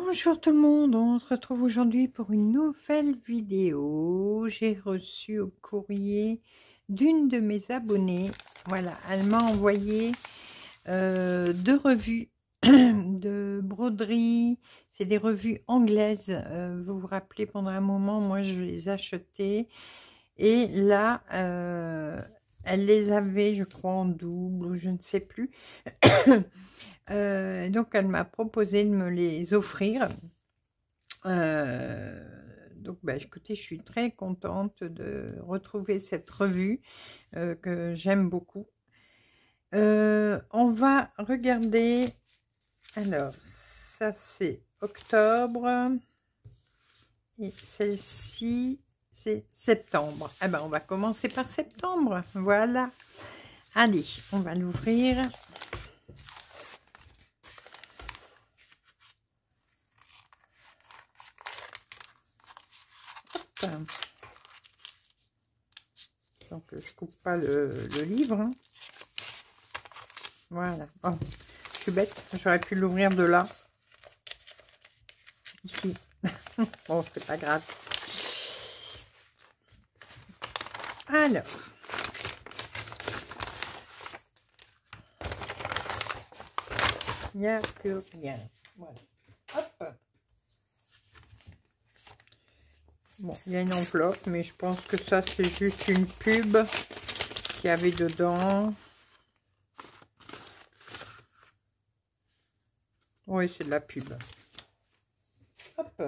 Bonjour tout le monde, on se retrouve aujourd'hui pour une nouvelle vidéo. J'ai reçu au courrier d'une de mes abonnées. Voilà, elle m'a envoyé deux revues de broderie. C'est des revues anglaises. Vous vous rappelez, pendant un moment, moi je les achetais. Et là, elle les avait, je crois, en double ou je ne sais plus. Donc elle m'a proposé de me les offrir. Donc écoutez, je suis très contente de retrouver cette revue que j'aime beaucoup. On va regarder. Alors ça c'est octobre et celle-ci c'est septembre. Eh ben on va commencer par septembre. Voilà, allez, on va l'ouvrir. Donc je coupe pas le livre, hein. Voilà. Oh, je suis bête, j'aurais pu l'ouvrir de là. Ici. Bon, c'est pas grave. Alors. Il n'y a plus rien. Voilà. Hop. Bon, il y a une enveloppe, mais je pense que ça, c'est juste une pub qu'il y avait dedans. Oui, c'est de la pub. Hop.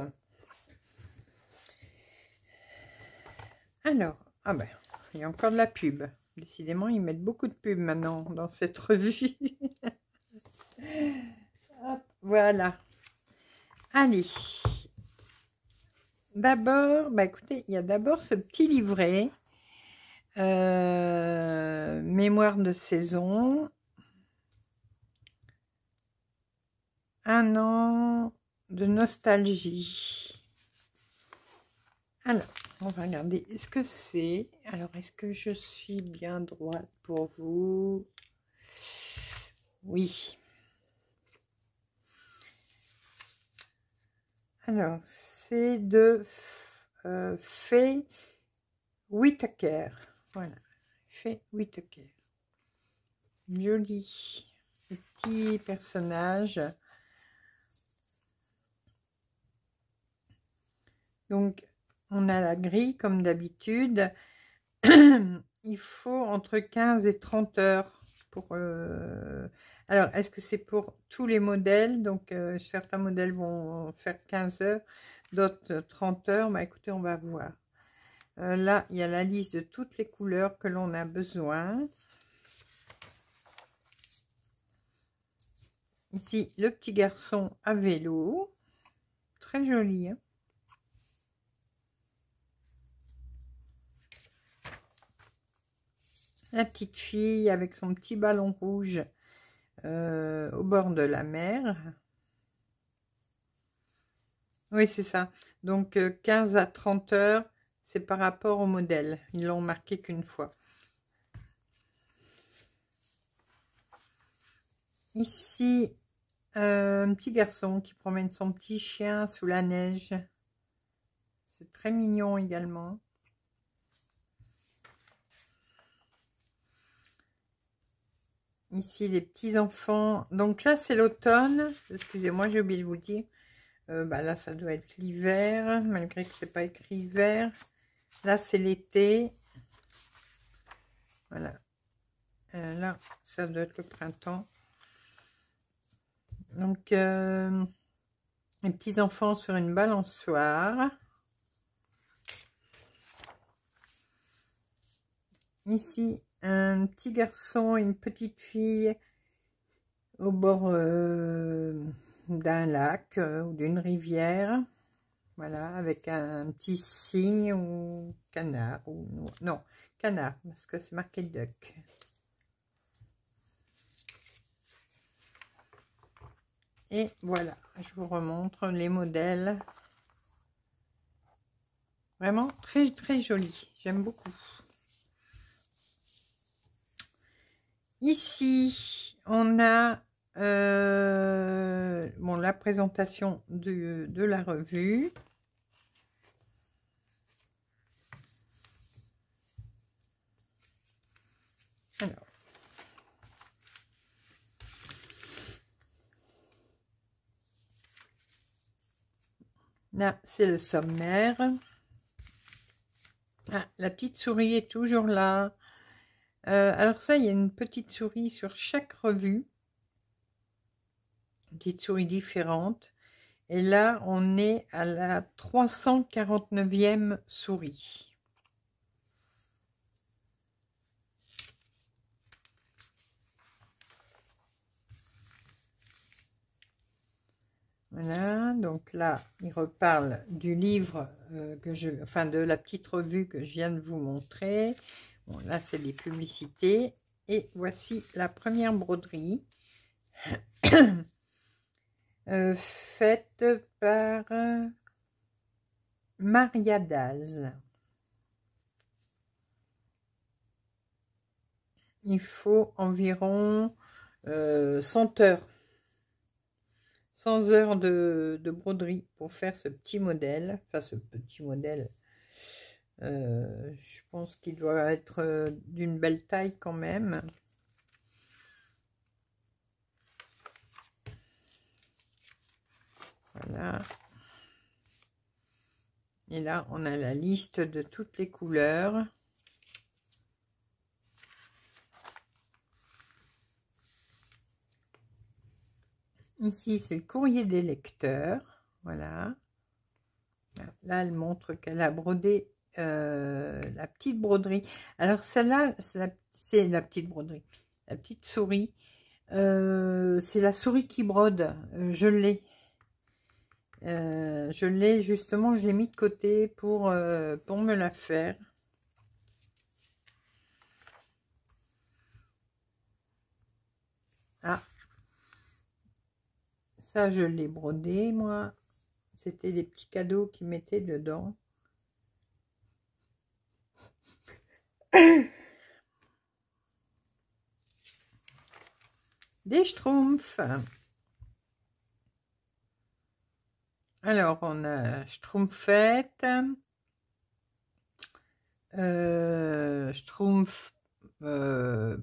Alors, ah ben, il y a encore de la pub. Décidément, ils mettent beaucoup de pub maintenant dans cette revue. Hop, voilà. Allez. D'abord, bah écoutez, il y a d'abord ce petit livret. Mémoire de saison. 1 an de nostalgie. Alors, on va regarder ce que c'est. Alors, est-ce que je suis bien droite pour vous? Oui. Alors, c'est de Faye Whitaker. Voilà, Faye Whitaker. Joli petit personnage. Donc, on a la grille comme d'habitude. Il faut entre 15 et 30 heures pour... Alors, est-ce que c'est pour tous les modèles? Donc, certains modèles vont faire 15 heures, d'autres 30 heures. Bah, écoutez, on va voir. Là, il y a la liste de toutes les couleurs que l'on a besoin. Ici, le petit garçon à vélo. Très joli, hein? La petite fille avec son petit ballon rouge au bord de la mer. Oui, c'est ça. Donc, 15 à 30 heures, c'est par rapport au modèle. Ils l'ont marqué qu'une fois. Ici, un petit garçon qui promène son petit chien sous la neige. C'est très mignon également. Ici, les petits enfants. Donc là, c'est l'automne. Excusez-moi, j'ai oublié de vous dire. Bah là, ça doit être l'hiver, malgré que c'est pas écrit hiver. Là, c'est l'été. Voilà. Là, ça doit être le printemps. Donc, les petits enfants sur une balançoire. Ici, un petit garçon et une petite fille au bord d'un lac ou d'une rivière. Voilà, avec un petit cygne ou canard. Ou, non, canard, parce que c'est marqué duck. Et voilà, je vous remontre les modèles. Vraiment très très joli, j'aime beaucoup. Ici, on a bon, la présentation de la revue. Alors, là, c'est le sommaire. Ah, la petite souris est toujours là. Alors ça, il y a une petite souris sur chaque revue. Une petite souris différente. Et là, on est à la 349e souris. Voilà, donc là, il reparle du livre enfin de la petite revue que je viens de vous montrer. Bon, là, c'est les publicités. Et voici la première broderie faite par Maria Daz. Il faut environ 100 heures. 100 heures de broderie pour faire ce petit modèle. Enfin, ce petit modèle. Je pense qu'il doit être d'une belle taille quand même. Voilà. Et là, on a la liste de toutes les couleurs. Ici, c'est le courrier des lecteurs. Voilà. Là, elle montre qu'elle a brodé la petite broderie. Alors, celle-là, c'est la petite broderie. La petite souris. C'est la souris qui brode. Je l'ai. Justement, je l'ai mis de côté pour me la faire. Ah, ça je l'ai brodé moi. C'était des petits cadeaux qu'ils mettaient dedans. Des schtroumpfs. Alors, on a Schtroumpfette, Schtroumpf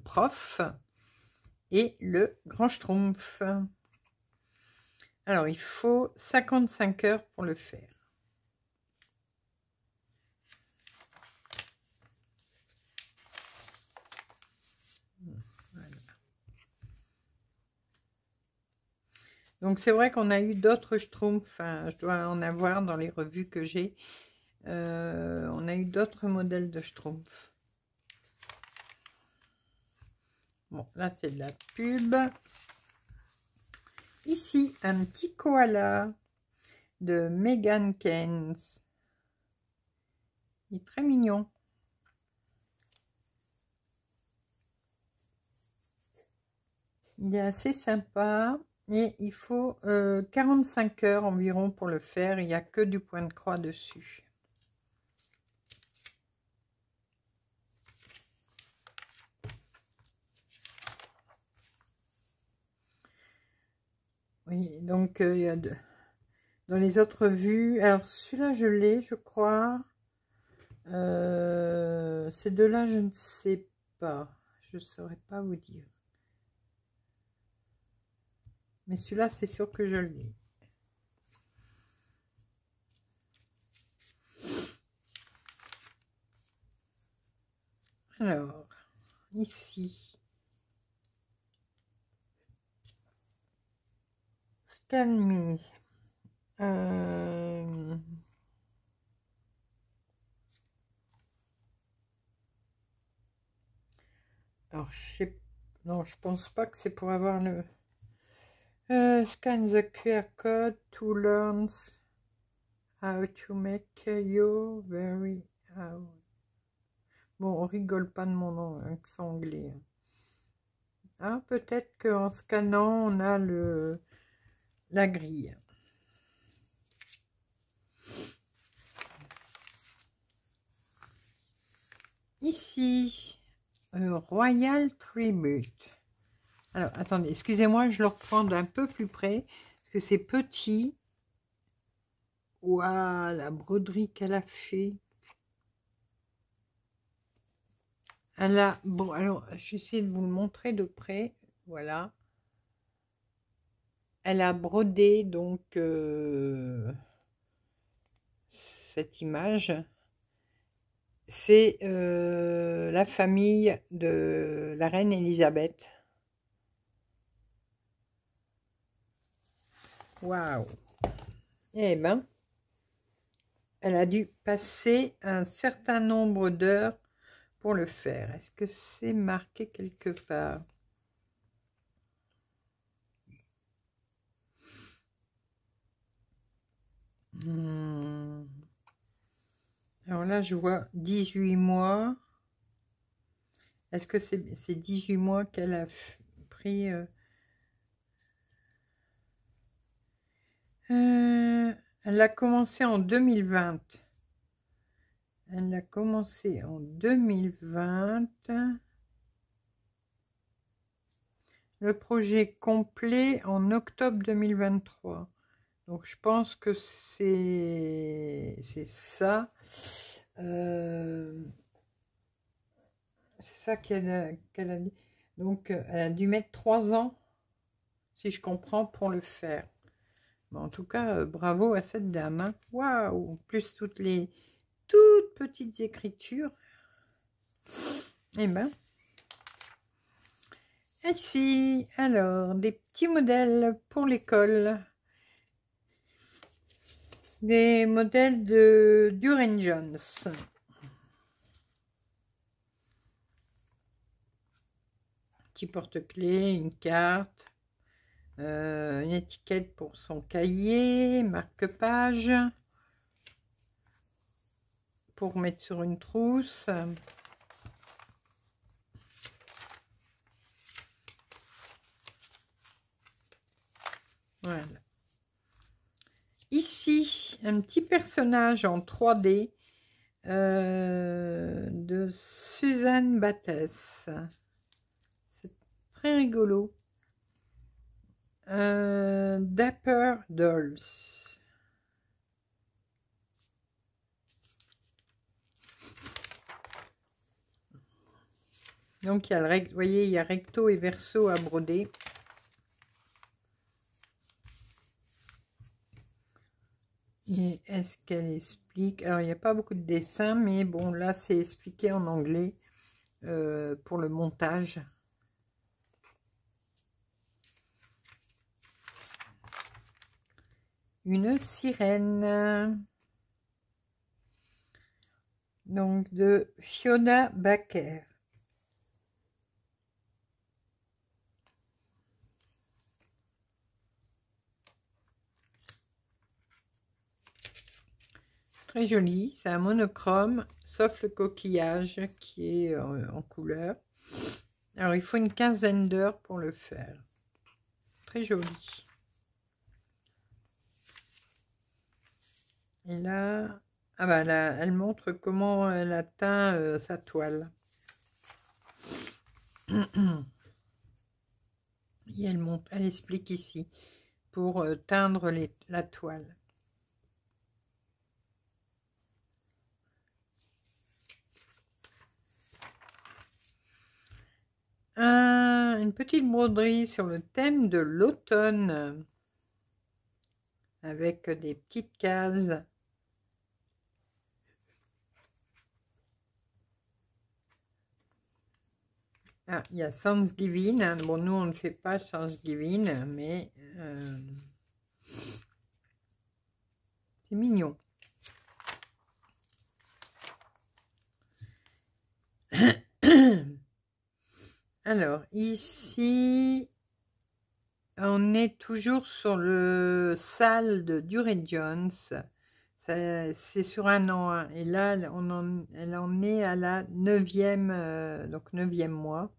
prof et le grand Schtroumpf. Alors, il faut 55 heures pour le faire. Voilà. Donc, c'est vrai qu'on a eu d'autres Schtroumpfs. Enfin, je dois en avoir dans les revues que j'ai. On a eu d'autres modèles de Schtroumpf. Bon, là, c'est de la pub. Ici, un petit koala de Megan Keynes. Il est très mignon. Il est assez sympa. Et il faut 45 heures environ pour le faire. Il n'y a que du point de croix dessus. Oui, donc il y a dans les autres vues. Alors celui-là, je l'ai, je crois. Ces deux-là, je ne sais pas. Je ne saurais pas vous dire. Mais celui-là, c'est sûr que je l'ai. Alors, ici. Scan Me. Alors, je sais, non, je pense pas que c'est pour avoir le scan the QR code to learn how to make your very out. Bon, on rigole pas de mon nom, accent anglais. Ah, peut-être qu'en scannant, on a la grille. Ici, Royal Tribute. Alors, attendez, excusez-moi, je le reprends d'un peu plus près, parce que c'est petit. Waouh, la broderie qu'elle a fait. Elle a, bon, alors, je vais essayer de vous le montrer de près. Voilà. Elle a brodé, donc, cette image. C'est la famille de la reine Elisabeth. Waouh! Eh ben, elle a dû passer un certain nombre d'heures pour le faire. Est-ce que c'est marqué quelque part? Alors là, je vois 18 mois. Est-ce que c'est 18 mois qu'elle a pris elle a commencé en 2020. Elle a commencé en 2020. Le projet complet en octobre 2023. Donc je pense que c'est ça. C'est ça qu'elle a dit. Donc elle a dû mettre 3 ans, si je comprends, pour le faire. Bon, en tout cas, bravo à cette dame. Hein. Waouh! Plus toutes petites écritures. Eh ben. Ici, alors, des petits modèles pour l'école. Des modèles de Durand Jones. Petit porte-clés, une carte, une étiquette pour son cahier, marque-page, pour mettre sur une trousse. Voilà. Ici, un petit personnage en 3D de Suzanne Battès. C'est très rigolo. Dapper Dolls. Donc, il y a vous voyez, il y a recto et verso à broder. Et est-ce qu'elle explique? Alors, il n'y a pas beaucoup de dessins, mais bon, là, c'est expliqué en anglais pour le montage. Une sirène. Donc, de Fiona Baker. Très joli, c'est un monochrome, sauf le coquillage qui est en couleur. Alors, il faut une quinzaine d'heures pour le faire. Très joli. Et là, ah bah là, elle montre comment elle a teint sa toile. Et elle explique ici pour teindre la toile. Une petite broderie sur le thème de l'automne avec des petites cases. Ah, il y a Thanksgiving. Hein. Bon, nous, on ne fait pas Thanksgiving, mais c'est mignon. Alors, ici, on est toujours sur le salle de Durand Jones. C'est sur un an. Hein. Et là, elle en est à la 9e, donc 9e mois.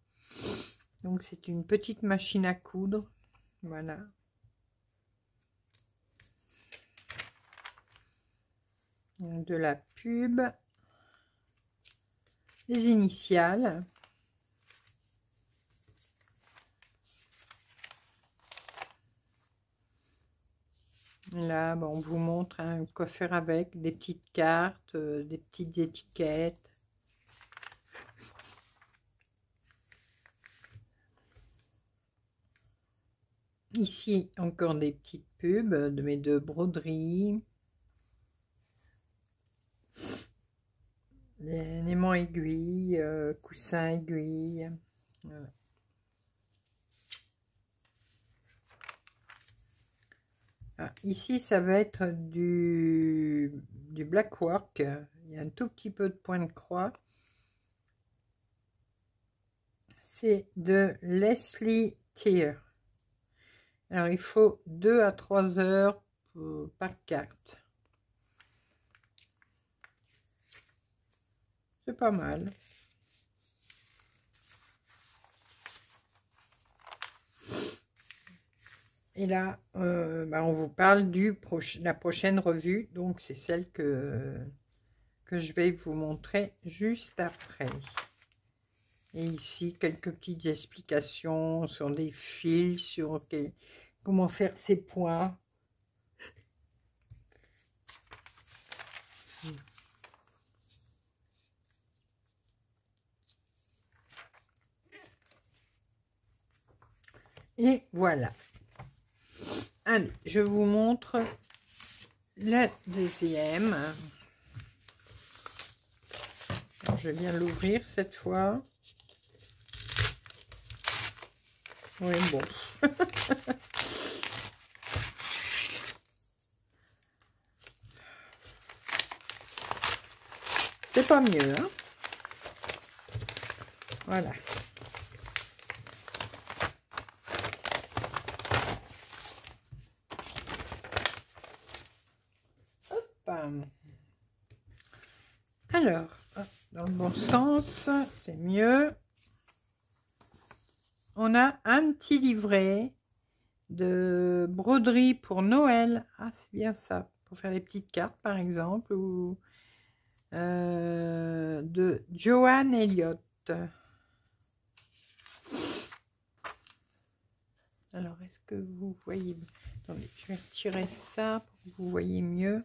Donc, c'est une petite machine à coudre. Voilà. De la pub. Les initiales. Là, bon, on vous montre quoi faire avec, des petites cartes, des petites étiquettes. Ici, encore des petites pubs de mes deux broderies. Des aimants aiguilles, coussins aiguilles. Voilà. Ah, ici, ça va être du black work. Il y a un tout petit peu de point de croix. C'est de Leslie Tier. Alors, il faut 2 à 3 heures par carte. C'est pas mal. Et là, on vous parle la prochaine revue. Donc, c'est celle que je vais vous montrer juste après. Et ici, quelques petites explications sur des fils, sur comment faire ses points. Et voilà. Allez, je vous montre la deuxième. Alors, je viens l'ouvrir cette fois. Oui, bon. C'est pas mieux, hein? Voilà. Alors, dans le bon sens, c'est mieux. On a un petit livret de broderie pour Noël. Ah, c'est bien ça. Pour faire les petites cartes, par exemple. Ou de Joanne Elliott. Alors, est-ce que vous voyez... Attendez, je vais retirer ça pour que vous voyez mieux.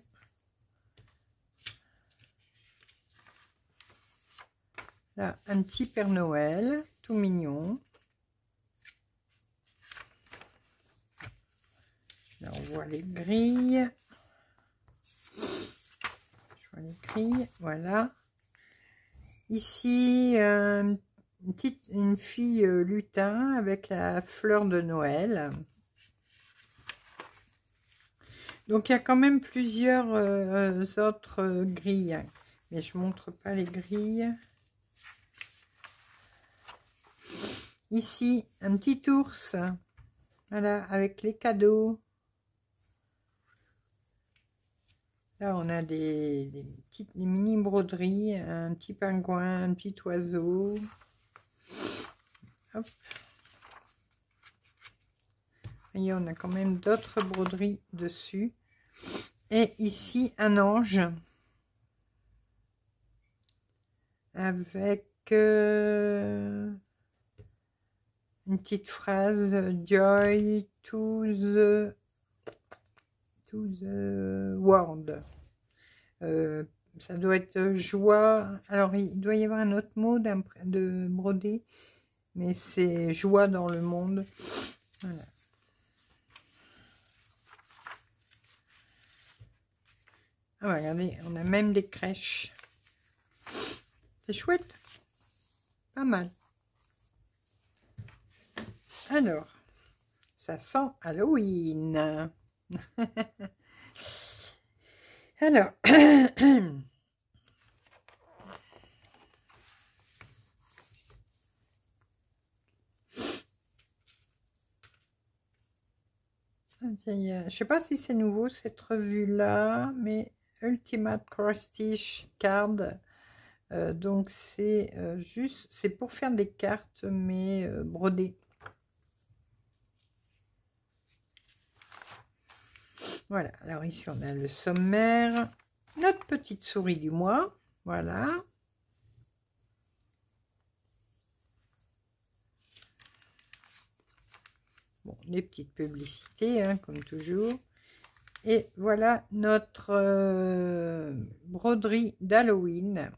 Là, un petit Père Noël, tout mignon. Là, on voit les grilles. Je vois les grilles, voilà. Ici, une fille lutin avec la fleur de Noël. Donc, il y a quand même plusieurs autres grilles. Mais je ne montre pas les grilles. Ici, un petit ours. Voilà, avec les cadeaux. Là, on a des mini broderies, un petit pingouin, un petit oiseau. Hop. Voyez, on a quand même d'autres broderies dessus. Et ici, un ange. Avec une petite phrase « Joy to the world ». Ça doit être joie. Alors, il doit y avoir un autre mot de broder, mais c'est joie dans le monde. Voilà. Ah, regardez, on a même des crèches. C'est chouette. Pas mal. Alors, ça sent Halloween. Alors, je sais pas si c'est nouveau cette revue-là, mais Ultimate Cross Stitch Card. Donc c'est juste, c'est pour faire des cartes, mais brodées. Voilà, alors ici on a le sommaire, notre petite souris du mois, voilà. Bon, les petites publicités, hein, comme toujours. Et voilà notre broderie d'Halloween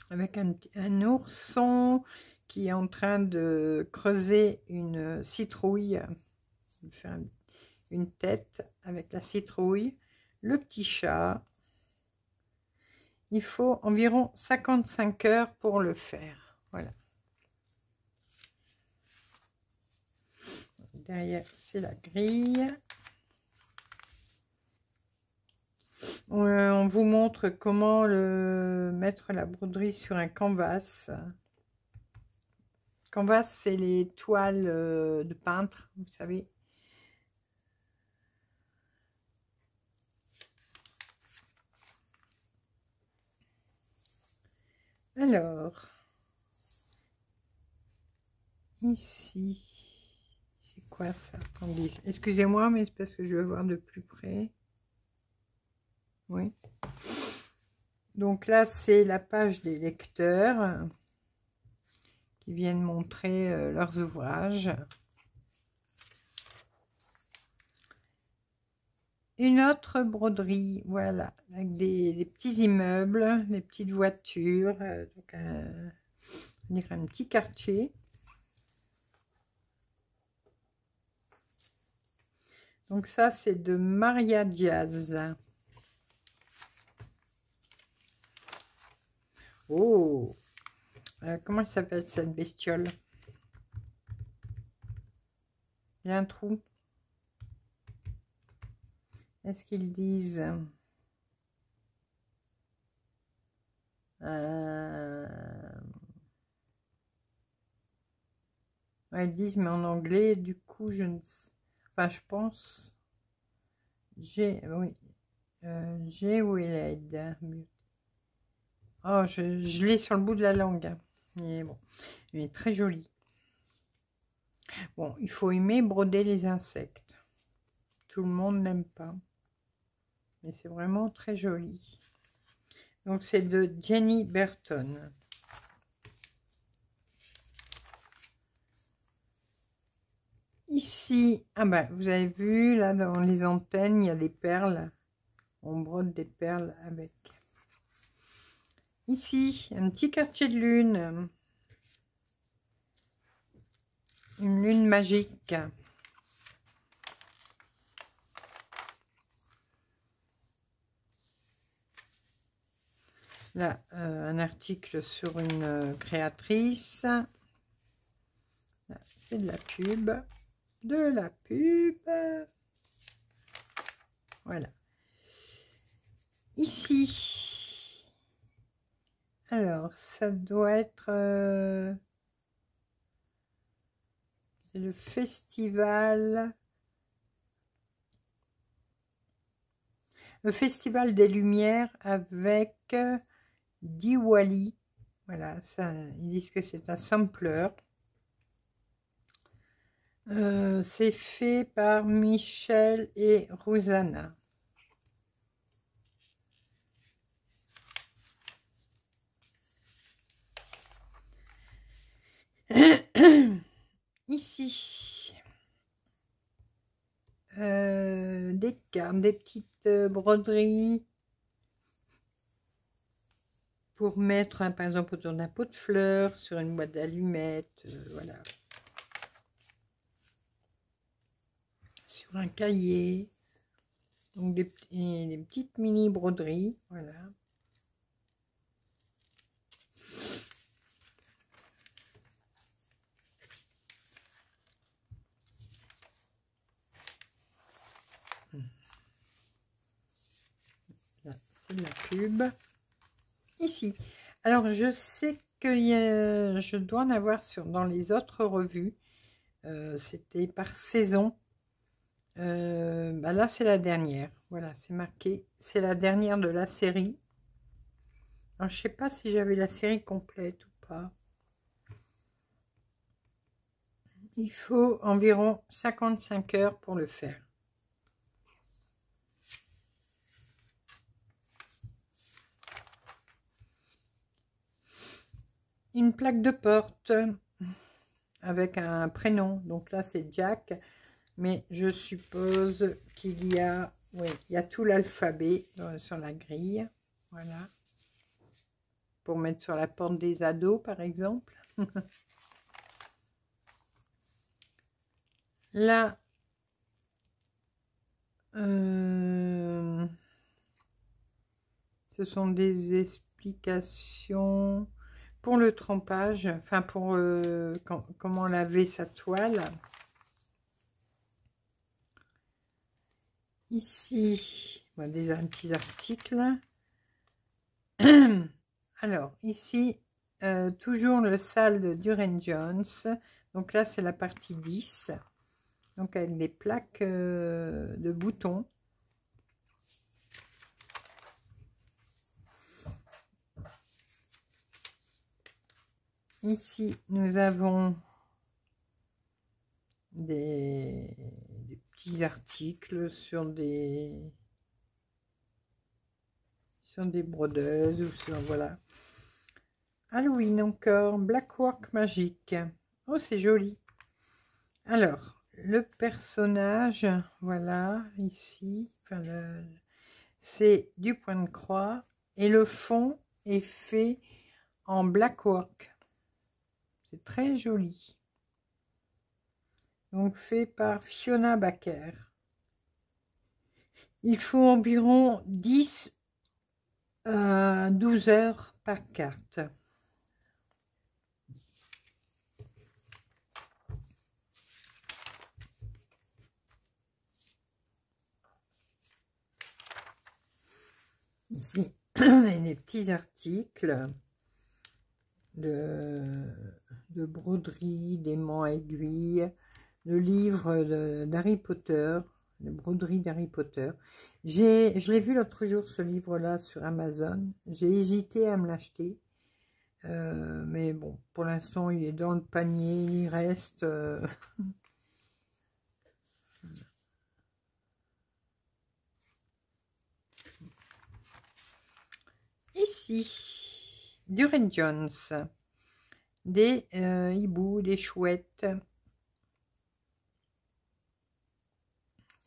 avec un ourson qui est en train de creuser une citrouille, faire une tête avec la citrouille, le petit chat. Il faut environ 55 heures pour le faire. Voilà. Derrière, c'est la grille. On vous montre comment mettre la broderie sur un canvas. Canvas, c'est les toiles de peintre, vous savez. Alors, ici, c'est quoi ça? Attendez, excusez-moi, mais c'est parce que je veux voir de plus près. Oui. Donc là, c'est la page des lecteurs qui viennent montrer leurs ouvrages. Une autre broderie, voilà, avec des petits immeubles, des petites voitures, donc on dirait un petit quartier. Donc ça, c'est de Maria Diaz. Oh, comment elle s'appelle cette bestiole? Il y a un trou. Est-ce qu'ils disent ouais, ils disent, mais en anglais, du coup, je ne sais. Enfin, je pense. Oui. J'ai Willed. Oh, je l'ai sur le bout de la langue. Mais bon, il est très joli. Bon, il faut aimer broder les insectes. Tout le monde n'aime pas. Mais c'est vraiment très joli. Donc, c'est de Jenny Burton. Ici, ah bah, vous avez vu, là, dans les antennes, il y a des perles. On brode des perles avec. Ici, un petit quartier de lune. Une lune magique. Là, un article sur une créatrice. C'est de la pub. De la pub. Voilà. Ici. Alors, ça doit être... c'est le festival... Le festival des Lumières avec Diwali. Voilà, ça, ils disent que c'est un sampler. C'est fait par Michel et Rosanna. Ici, des cartes, des petites broderies pour mettre, par exemple, autour d'un pot de fleurs, sur une boîte d'allumettes, voilà. Sur un cahier. Donc des petites mini broderies, voilà. Là, c'est de la pub. Ici. Alors, je sais que je dois en avoir dans les autres revues. C'était par saison. Bah là, c'est la dernière. Voilà, c'est marqué. C'est la dernière de la série. Alors, je sais pas si j'avais la série complète ou pas. Il faut environ 55 heures pour le faire. Une plaque de porte avec un prénom. Donc là, c'est Jack. mais je suppose qu'il y a, oui, il y a tout l'alphabet sur la grille, voilà, pour mettre sur la porte des ados, par exemple. Là, ce sont des explications pour le trempage, enfin pour comment laver sa toile. Ici, bon, des petits articles. Alors, ici, toujours le sale de Duran Jones. Donc là, c'est la partie 10. Donc avec des plaques de boutons. Ici, nous avons des petits articles sur des brodeuses ou sur, voilà. Halloween encore, Blackwork magique. Oh, c'est joli. Alors, le personnage, voilà, ici, enfin, c'est du point de croix et le fond est fait en blackwork. C'est très joli. Donc fait par Fiona Baker. Il faut environ 10 à 12 heures par carte. Ici, on a des petits articles de broderie, d'aimants aiguilles, le livre d'Harry Potter, les broderies d'Harry Potter. Je l'ai vu l'autre jour, ce livre-là, sur Amazon. J'ai hésité à me l'acheter. Mais bon, pour l'instant, il est dans le panier, il reste... Ici, Duran Jones, des hiboux, des chouettes.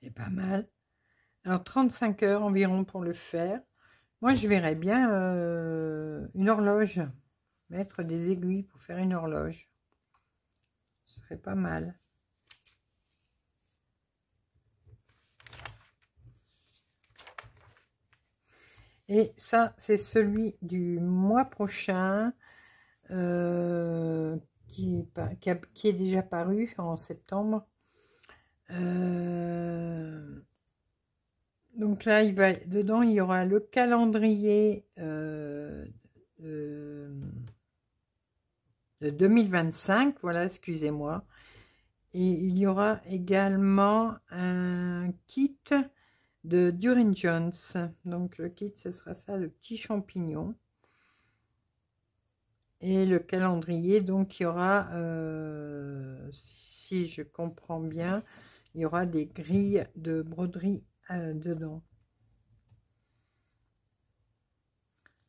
C'est pas mal. Alors, 35 heures environ pour le faire. Moi, je verrais bien une horloge. Mettre des aiguilles pour faire une horloge. Ça serait pas mal. Et ça, c'est celui du mois prochain qui est déjà paru en septembre. Donc là, dedans, il y aura le calendrier de 2025. Voilà, excusez-moi. Et il y aura également un kit de Duran Jones. Donc le kit, ce sera ça, le petit champignon. Et le calendrier, donc il y aura, si je comprends bien, il y aura des grilles de broderie dedans.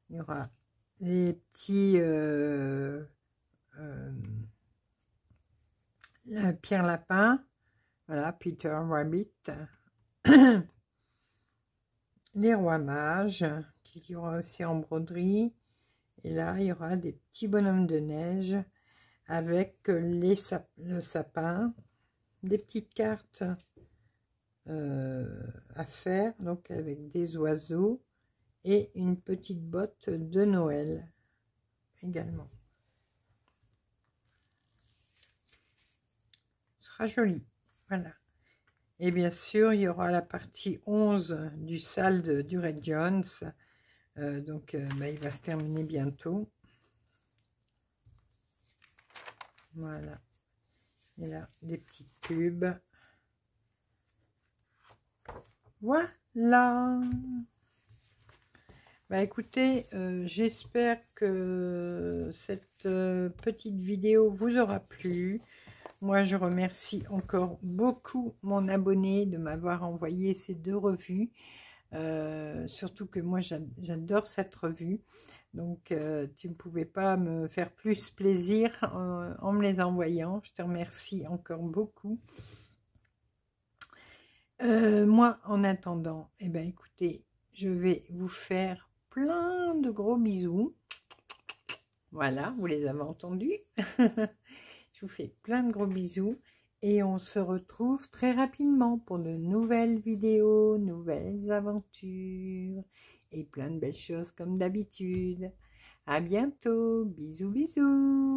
Il y aura les petits Pierre Lapin, voilà, Peter Rabbit. Les rois mages, qu'il y aura aussi en broderie. Et là, il y aura des petits bonhommes de neige avec le sapin, des petites cartes à faire, donc avec des oiseaux et une petite botte de Noël également. Ce sera joli, voilà. Et bien sûr, il y aura la partie 11 du sale de Duran Jones. Donc, il va se terminer bientôt. Voilà. Et là, des petits tubes. Voilà. Bah écoutez, j'espère que cette petite vidéo vous aura plu. Moi, je remercie encore beaucoup mon abonné de m'avoir envoyé ces 2 revues. Surtout que moi, j'adore cette revue. Donc, tu ne pouvais pas me faire plus plaisir en me les envoyant. Je te remercie encore beaucoup. Moi, en attendant, eh ben, écoutez, je vais vous faire plein de gros bisous. Voilà, vous les avez entendus. Je vous fais plein de gros bisous et on se retrouve très rapidement pour de nouvelles vidéos, nouvelles aventures et plein de belles choses comme d'habitude. À bientôt, bisous bisous.